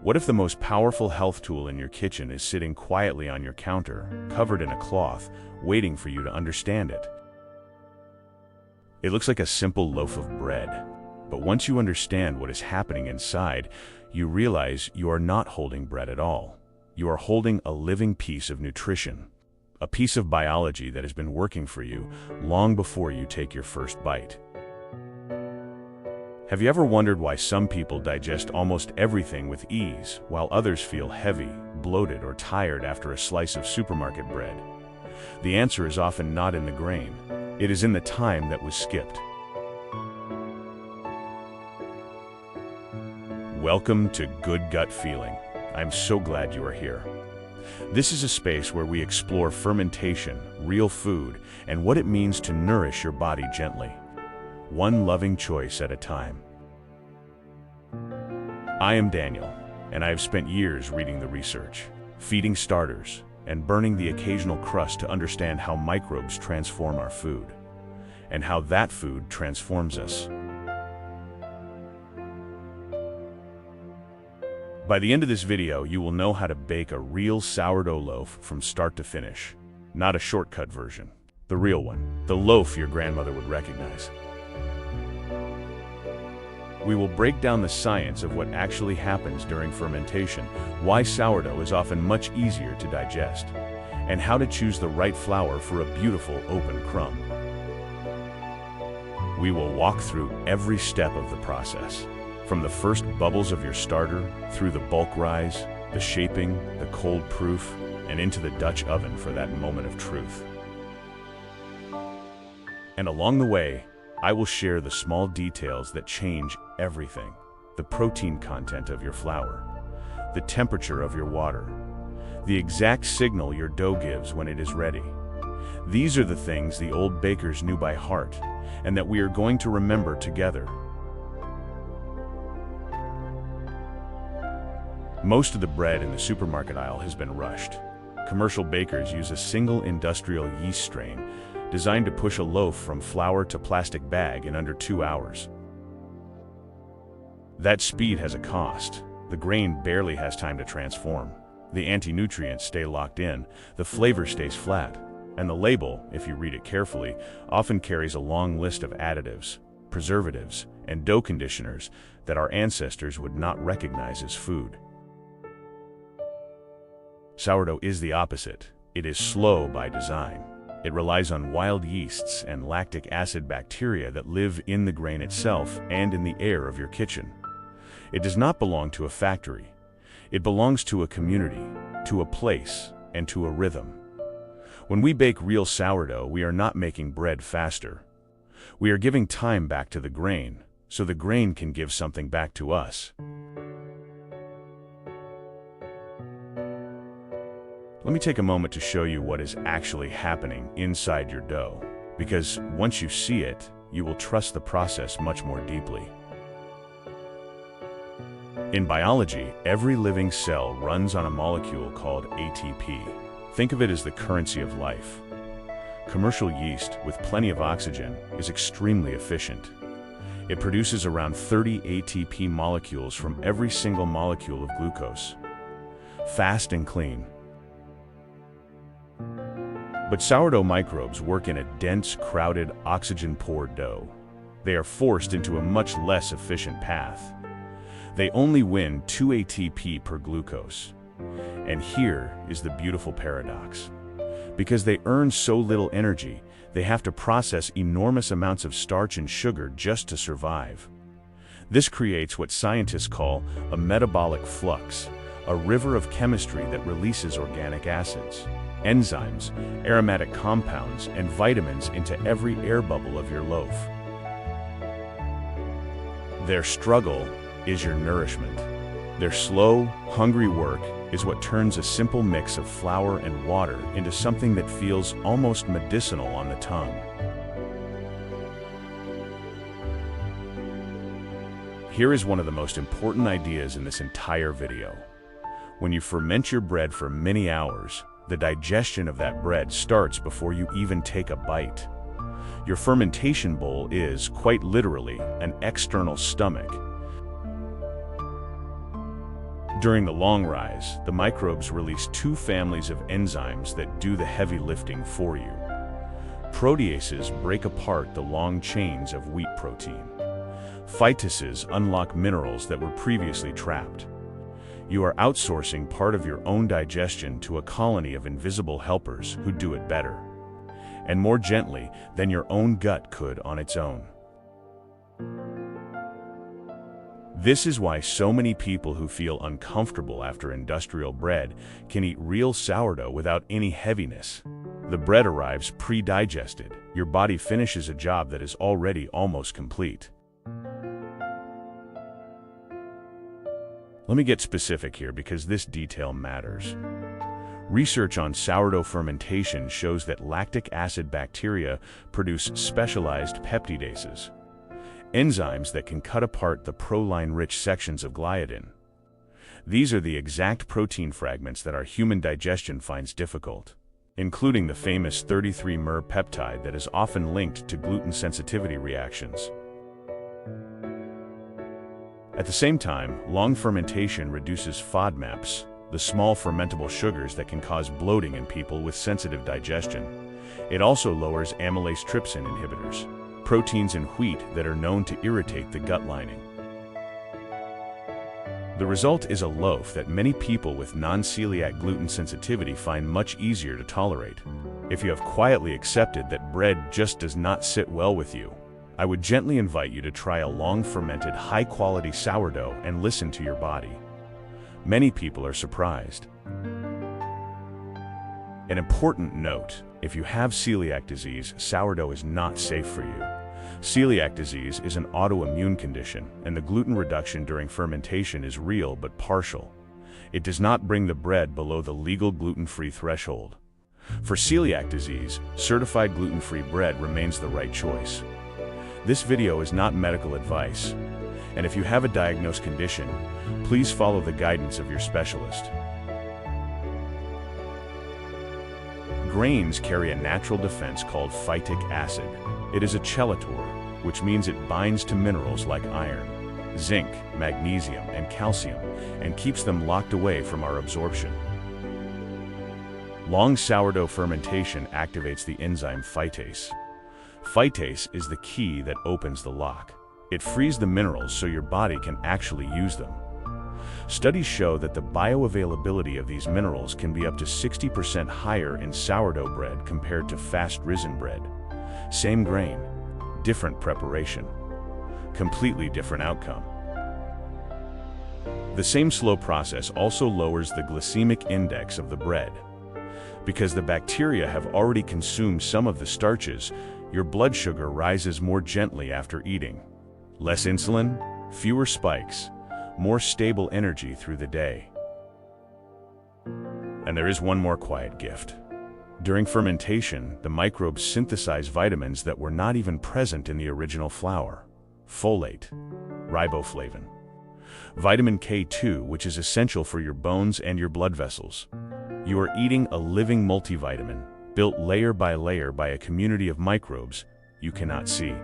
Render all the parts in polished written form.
What if the most powerful health tool in your kitchen is sitting quietly on your counter, covered in a cloth, waiting for you to understand it? It looks like a simple loaf of bread, but once you understand what is happening inside, you realize you are not holding bread at all. You are holding a living piece of nutrition, a piece of biology that has been working for you long before you take your first bite. Have you ever wondered why some people digest almost everything with ease, while others feel heavy, bloated, or tired after a slice of supermarket bread? The answer is often not in the grain. It is in the time that was skipped. Welcome to Good Gut Feeling. I'm so glad you are here. This is a space where we explore fermentation, real food, and what it means to nourish your body gently, one loving choice at a time. I am Daniel, and I have spent years reading the research, feeding starters, and burning the occasional crust to understand how microbes transform our food, and how that food transforms us. By the end of this video, you will know how to bake a real sourdough loaf from start to finish. Not a shortcut version, the real one, the loaf your grandmother would recognize. We will break down the science of what actually happens during fermentation, why sourdough is often much easier to digest, and how to choose the right flour for a beautiful open crumb. We will walk through every step of the process, from the first bubbles of your starter, through the bulk rise, the shaping, the cold proof, and into the Dutch oven for that moment of truth. And along the way, I will share the small details that change everything. The protein content of your flour, the temperature of your water, the exact signal your dough gives when it is ready. These are the things the old bakers knew by heart, and that we are going to remember together. Most of the bread in the supermarket aisle has been rushed. Commercial bakers use a single industrial yeast strain designed to push a loaf from flour to plastic bag in under 2 hours. That speed has a cost. The grain barely has time to transform. The anti-nutrients stay locked in, the flavor stays flat, and the label, if you read it carefully, often carries a long list of additives, preservatives, and dough conditioners that our ancestors would not recognize as food. Sourdough is the opposite. It is slow by design. It relies on wild yeasts and lactic acid bacteria that live in the grain itself and in the air of your kitchen. It does not belong to a factory. It belongs to a community, to a place, and to a rhythm. When we bake real sourdough, we are not making bread faster. We are giving time back to the grain, so the grain can give something back to us. Let me take a moment to show you what is actually happening inside your dough, because once you see it, you will trust the process much more deeply. In biology, every living cell runs on a molecule called ATP. Think of it as the currency of life. Commercial yeast, with plenty of oxygen, is extremely efficient. It produces around 30 ATP molecules from every single molecule of glucose. Fast and clean. But sourdough microbes work in a dense, crowded, oxygen-poor dough. They are forced into a much less efficient path. They only win 2 ATP per glucose. And here is the beautiful paradox. Because they earn so little energy, they have to process enormous amounts of starch and sugar just to survive. This creates what scientists call a metabolic flux, a river of chemistry that releases organic acids, enzymes, aromatic compounds, and vitamins into every air bubble of your loaf. Their struggle is your nourishment. Their slow, hungry work is what turns a simple mix of flour and water into something that feels almost medicinal on the tongue. Here is one of the most important ideas in this entire video. When you ferment your bread for many hours, the digestion of that bread starts before you even take a bite. Your fermentation bowl is, quite literally, an external stomach. During the long rise, the microbes release two families of enzymes that do the heavy lifting for you. Proteases break apart the long chains of wheat protein. Phytases unlock minerals that were previously trapped. You are outsourcing part of your own digestion to a colony of invisible helpers who do it better, and more gently than your own gut could on its own. This is why so many people who feel uncomfortable after industrial bread can eat real sourdough without any heaviness. The bread arrives pre-digested. Your body finishes a job that is already almost complete. Let me get specific here because this detail matters. Research on sourdough fermentation shows that lactic acid bacteria produce specialized peptidases, enzymes that can cut apart the proline-rich sections of gliadin. These are the exact protein fragments that our human digestion finds difficult, including the famous 33-mer peptide that is often linked to gluten sensitivity reactions. At the same time, long fermentation reduces FODMAPs, the small fermentable sugars that can cause bloating in people with sensitive digestion. It also lowers amylase trypsin inhibitors, proteins in wheat that are known to irritate the gut lining. The result is a loaf that many people with non-coeliac gluten sensitivity find much easier to tolerate. If you have quietly accepted that bread just does not sit well with you, I would gently invite you to try a long-fermented, high-quality sourdough and listen to your body. Many people are surprised. An important note: if you have celiac disease, sourdough is not safe for you. Celiac disease is an autoimmune condition, and the gluten reduction during fermentation is real but partial. It does not bring the bread below the legal gluten-free threshold. For celiac disease, certified gluten-free bread remains the right choice. This video is not medical advice, and if you have a diagnosed condition, please follow the guidance of your specialist. Grains carry a natural defense called phytic acid. It is a chelator, which means it binds to minerals like iron, zinc, magnesium, and calcium, and keeps them locked away from our absorption. Long sourdough fermentation activates the enzyme phytase. Phytase is the key that opens the lock. It frees the minerals so your body can actually use them. Studies show that the bioavailability of these minerals can be up to 60% higher in sourdough bread compared to fast-risen bread. Same grain, different preparation, completely different outcome. The same slow process also lowers the glycemic index of the bread. Because the bacteria have already consumed some of the starches, your blood sugar rises more gently after eating. Less insulin, fewer spikes, more stable energy through the day. And there is one more quiet gift. During fermentation, the microbes synthesize vitamins that were not even present in the original flour: folate, riboflavin, vitamin K2, which is essential for your bones and your blood vessels. You are eating a living multivitamin, built layer by layer by a community of microbes you cannot see.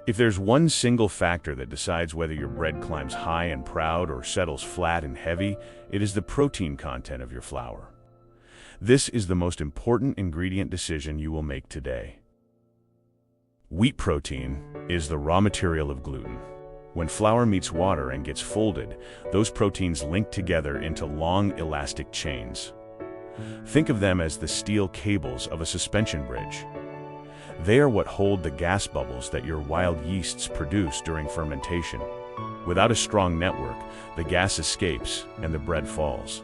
If there's one single factor that decides whether your bread climbs high and proud or settles flat and heavy, it is the protein content of your flour. This is the most important ingredient decision you will make today. Wheat protein is the raw material of gluten. When flour meets water and gets folded, those proteins link together into long, elastic chains. Think of them as the steel cables of a suspension bridge. They are what hold the gas bubbles that your wild yeasts produce during fermentation. Without a strong network, the gas escapes and the bread falls.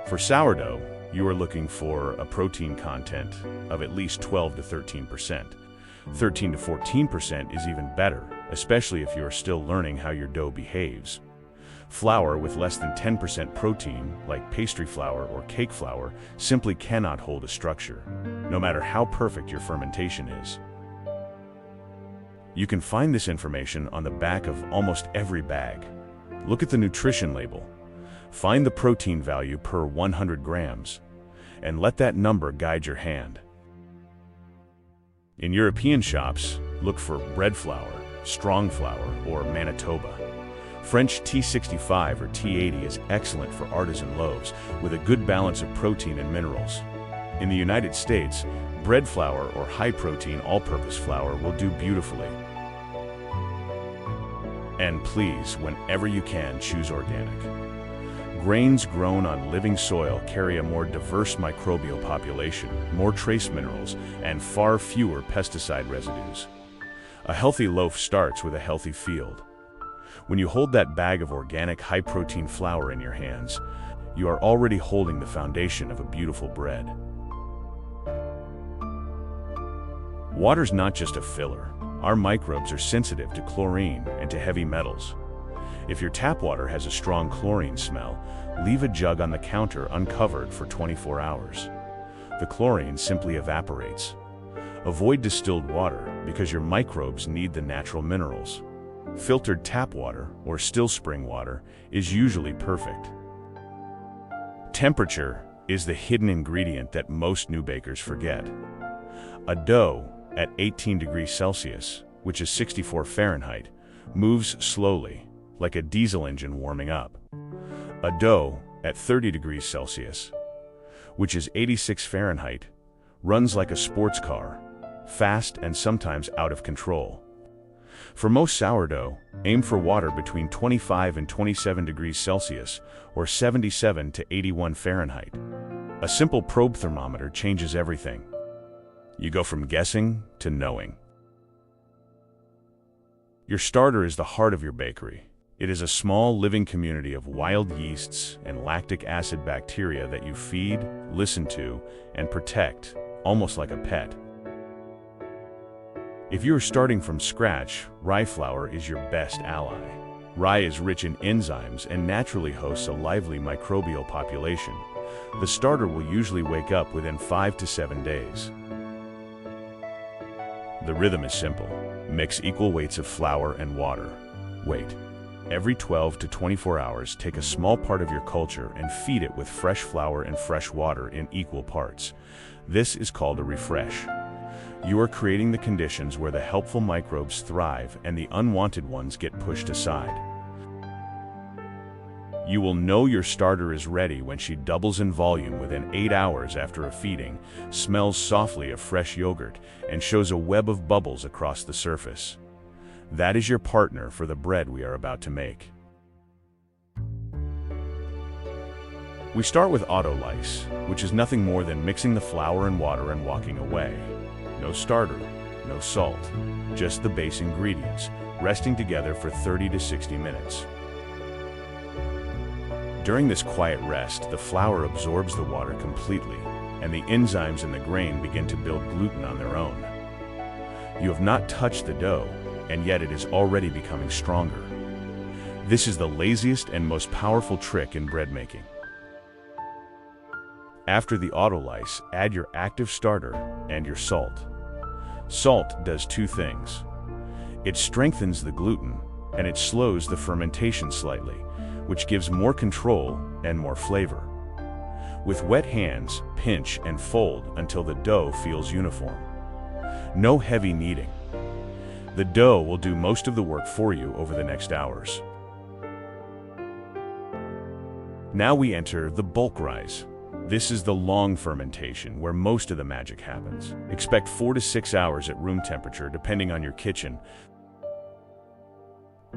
For sourdough, you are looking for a protein content of at least 12 to 13%. 13 to 14% is even better, especially if you are still learning how your dough behaves. Flour with less than 10% protein, like pastry flour or cake flour, simply cannot hold a structure, no matter how perfect your fermentation is. You can find this information on the back of almost every bag. Look at the nutrition label. Find the protein value per 100 grams, and let that number guide your hand. In European shops, look for bread flour, strong flour, or Manitoba. French T65 or T80 is excellent for artisan loaves, with a good balance of protein and minerals. In the United States, bread flour or high-protein all-purpose flour will do beautifully. And please, whenever you can, choose organic. Grains grown on living soil carry a more diverse microbial population, more trace minerals, and far fewer pesticide residues. A healthy loaf starts with a healthy field. When you hold that bag of organic high-protein flour in your hands, you are already holding the foundation of a beautiful bread. Water's not just a filler. Our microbes are sensitive to chlorine and to heavy metals. If your tap water has a strong chlorine smell, leave a jug on the counter uncovered for 24 hours. The chlorine simply evaporates. Avoid distilled water because your microbes need the natural minerals. Filtered tap water or still spring water is usually perfect. Temperature is the hidden ingredient that most new bakers forget. A dough at 18 degrees Celsius, which is 64 Fahrenheit, moves slowly, like a diesel engine warming up. A dough at 30 degrees Celsius, which is 86 Fahrenheit, runs like a sports car, fast and sometimes out of control. For most sourdough, aim for water between 25 and 27 degrees Celsius, or 77 to 81 Fahrenheit. A simple probe thermometer changes everything. You go from guessing to knowing. Your starter is the heart of your bakery. It is a small living community of wild yeasts and lactic acid bacteria that you feed, listen to, and protect, almost like a pet. If you are starting from scratch, rye flour is your best ally. Rye is rich in enzymes and naturally hosts a lively microbial population. The starter will usually wake up within 5 to 7 days. The rhythm is simple. Mix equal weights of flour and water. Wait. Every 12 to 24 hours, take a small part of your culture and feed it with fresh flour and fresh water in equal parts. This is called a refresh. You are creating the conditions where the helpful microbes thrive and the unwanted ones get pushed aside. You will know your starter is ready when she doubles in volume within 8 hours after a feeding, smells softly of fresh yogurt, and shows a web of bubbles across the surface. That is your partner for the bread we are about to make. We start with Autolyse, which is nothing more than mixing the flour and water and walking away. No starter, no salt, just the base ingredients, resting together for 30 to 60 minutes. During this quiet rest, the flour absorbs the water completely, and the enzymes in the grain begin to build gluten on their own. You have not touched the dough, and yet it is already becoming stronger. This is the laziest and most powerful trick in bread making. After the Autolyse, add your active starter and your salt. Salt does two things. It strengthens the gluten, and it slows the fermentation slightly, which gives more control and more flavor. With wet hands, pinch and fold until the dough feels uniform. No heavy kneading. The dough will do most of the work for you over the next hours. Now we enter the bulk rise. This is the long fermentation where most of the magic happens. Expect 4 to 6 hours at room temperature depending on your kitchen.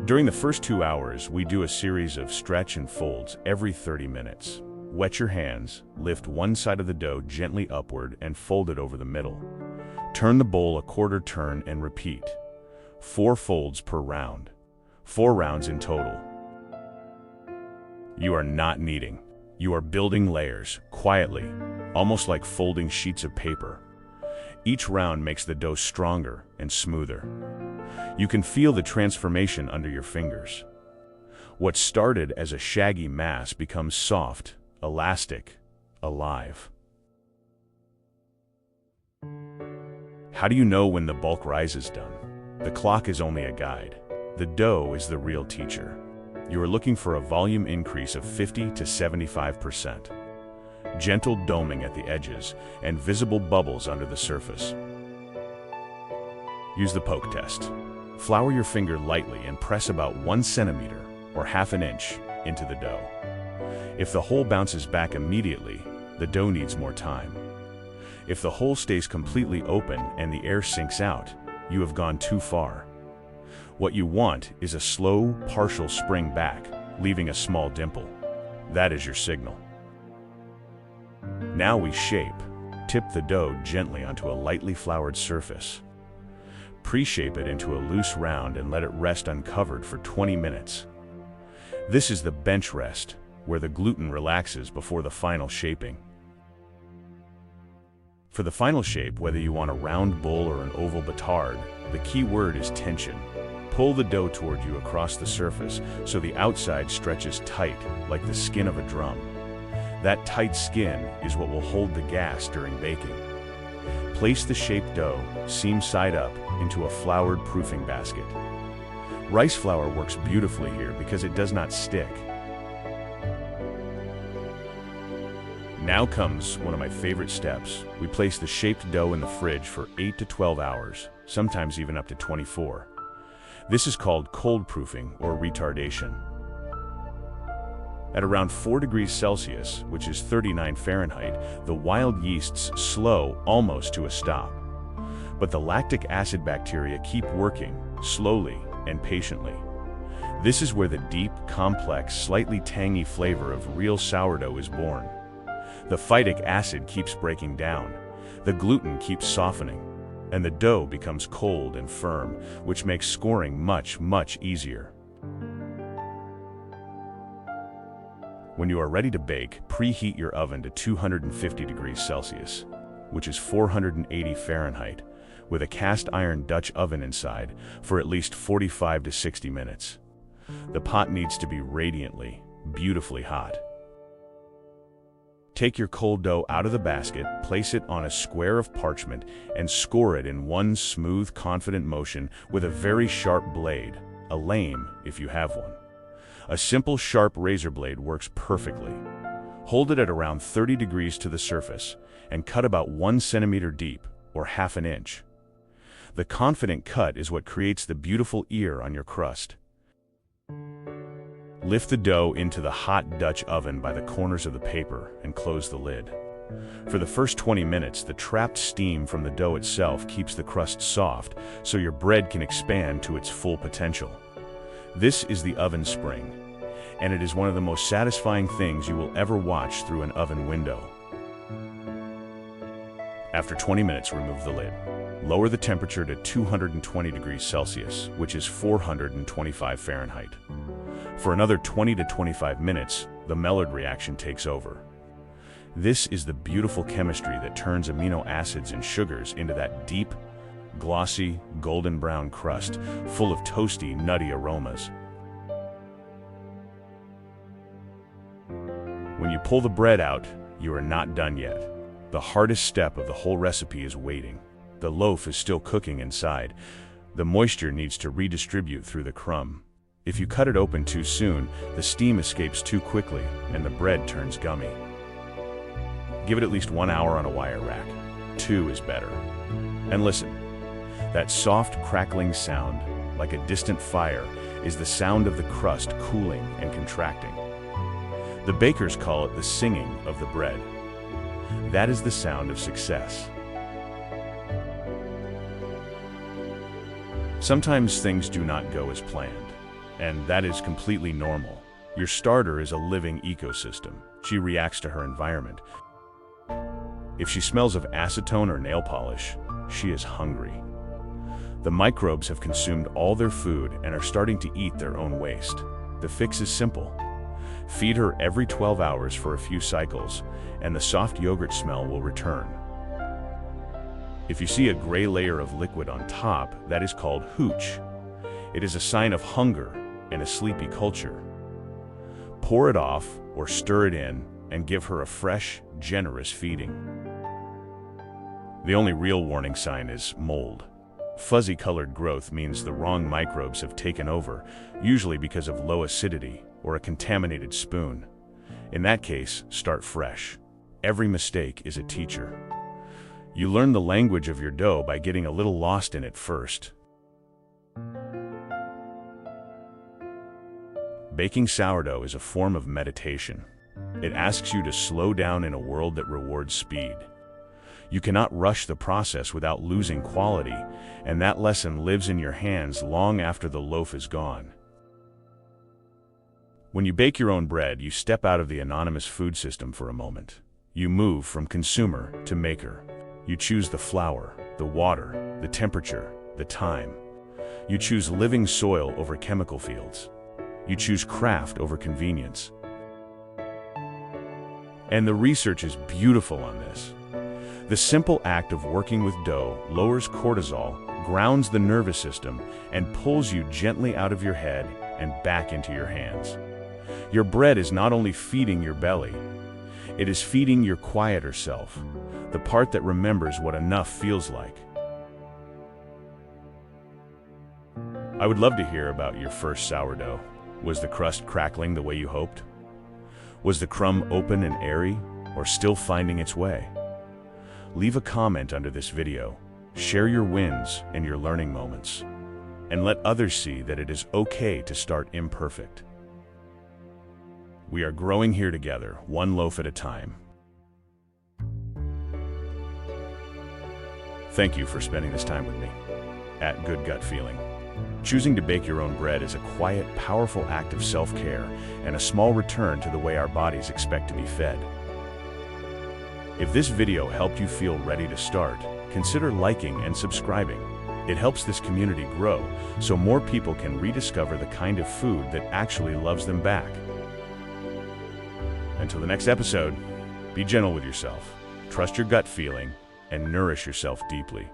During the first 2 hours, we do a series of stretch and folds every 30 minutes. Wet your hands, lift one side of the dough gently upward and fold it over the middle. Turn the bowl a quarter turn and repeat. 4 folds per round. 4 rounds in total. You are not kneading. You are building layers, quietly, almost like folding sheets of paper. Each round makes the dough stronger and smoother. You can feel the transformation under your fingers. What started as a shaggy mass becomes soft, elastic, alive. How do you know when the bulk rise is done? The clock is only a guide. The dough is the real teacher. You are looking for a volume increase of 50 to 75%. Gentle doming at the edges and visible bubbles under the surface. Use the poke test. Flour your finger lightly and press about 1 centimeter or half an inch into the dough. If the hole bounces back immediately, the dough needs more time. If the hole stays completely open and the air sinks out, you have gone too far. What you want is a slow, partial spring back, leaving a small dimple. That is your signal. Now we shape. Tip the dough gently onto a lightly floured surface. Pre-shape it into a loose round and let it rest uncovered for 20 minutes. This is the bench rest, where the gluten relaxes before the final shaping. For the final shape, whether you want a round bowl or an oval batard, the key word is tension. Pull the dough toward you across the surface so the outside stretches tight, like the skin of a drum. That tight skin is what will hold the gas during baking. Place the shaped dough, seam side up, into a floured proofing basket. Rice flour works beautifully here because it does not stick. Now comes one of my favorite steps. We place the shaped dough in the fridge for 8 to 12 hours, sometimes even up to 24. This is called cold proofing or retardation. At around 4 degrees Celsius, which is 39 Fahrenheit, the wild yeasts slow almost to a stop. But the lactic acid bacteria keep working, slowly and patiently. This is where the deep, complex, slightly tangy flavor of real sourdough is born. The phytic acid keeps breaking down, the gluten keeps softening, and the dough becomes cold and firm, which makes scoring much, much easier. When you are ready to bake, preheat your oven to 250 degrees Celsius, which is 480 Fahrenheit, with a cast iron Dutch oven inside for at least 45 to 60 minutes. The pot needs to be radiantly, beautifully hot. Take your cold dough out of the basket, place it on a square of parchment, and score it in one smooth, confident motion with a very sharp blade, a lame if you have one. A simple sharp razor blade works perfectly. Hold it at around 30 degrees to the surface and cut about 1 centimeter deep, or half an inch. The confident cut is what creates the beautiful ear on your crust. Lift the dough into the hot Dutch oven by the corners of the paper and close the lid. For the first 20 minutes, the trapped steam from the dough itself keeps the crust soft so your bread can expand to its full potential. This is the oven spring, and it is one of the most satisfying things you will ever watch through an oven window. After 20 minutes, remove the lid. Lower the temperature to 220 degrees Celsius, which is 425 Fahrenheit. For another 20 to 25 minutes, the Maillard reaction takes over. This is the beautiful chemistry that turns amino acids and sugars into that deep, glossy, golden brown crust, full of toasty, nutty aromas. When you pull the bread out, you are not done yet. The hardest step of the whole recipe is waiting. The loaf is still cooking inside. The moisture needs to redistribute through the crumb. If you cut it open too soon, the steam escapes too quickly and the bread turns gummy. Give it at least 1 hour on a wire rack. 2 is better. And listen, that soft crackling sound, like a distant fire, is the sound of the crust cooling and contracting. The bakers call it the singing of the bread. That is the sound of success. Sometimes things do not go as planned, and that is completely normal. Your starter is a living ecosystem. She reacts to her environment. If she smells of acetone or nail polish, she is hungry. The microbes have consumed all their food and are starting to eat their own waste. The fix is simple. Feed her every 12 hours for a few cycles, and the soft yogurt smell will return. If you see a gray layer of liquid on top, that is called hooch. It is a sign of hunger and a sleepy culture. Pour it off or stir it in and give her a fresh, generous feeding. The only real warning sign is mold. Fuzzy colored growth means the wrong microbes have taken over, usually because of low acidity or a contaminated spoon. In that case, start fresh. Every mistake is a teacher. You learn the language of your dough by getting a little lost in it first. Baking sourdough is a form of meditation. It asks you to slow down in a world that rewards speed. You cannot rush the process without losing quality, and that lesson lives in your hands long after the loaf is gone. When you bake your own bread, you step out of the anonymous food system for a moment. You move from consumer to maker. You choose the flour, the water, the temperature, the time. You choose living soil over chemical fields. You choose craft over convenience. And the research is beautiful on this. The simple act of working with dough lowers cortisol, grounds the nervous system, and pulls you gently out of your head and back into your hands. Your bread is not only feeding your belly, it is feeding your quieter self, the part that remembers what enough feels like. I would love to hear about your first sourdough. Was the crust crackling the way you hoped? Was the crumb open and airy, or still finding its way? Leave a comment under this video, share your wins and your learning moments, and let others see that it is okay to start imperfect. We are growing here together, one loaf at a time. Thank you for spending this time with me at Good Gut Feeling. Choosing to bake your own bread is a quiet, powerful act of self-care and a small return to the way our bodies expect to be fed. If this video helped you feel ready to start, consider liking and subscribing. It helps this community grow so more people can rediscover the kind of food that actually loves them back. Until the next episode, be gentle with yourself, trust your gut feeling, and nourish yourself deeply.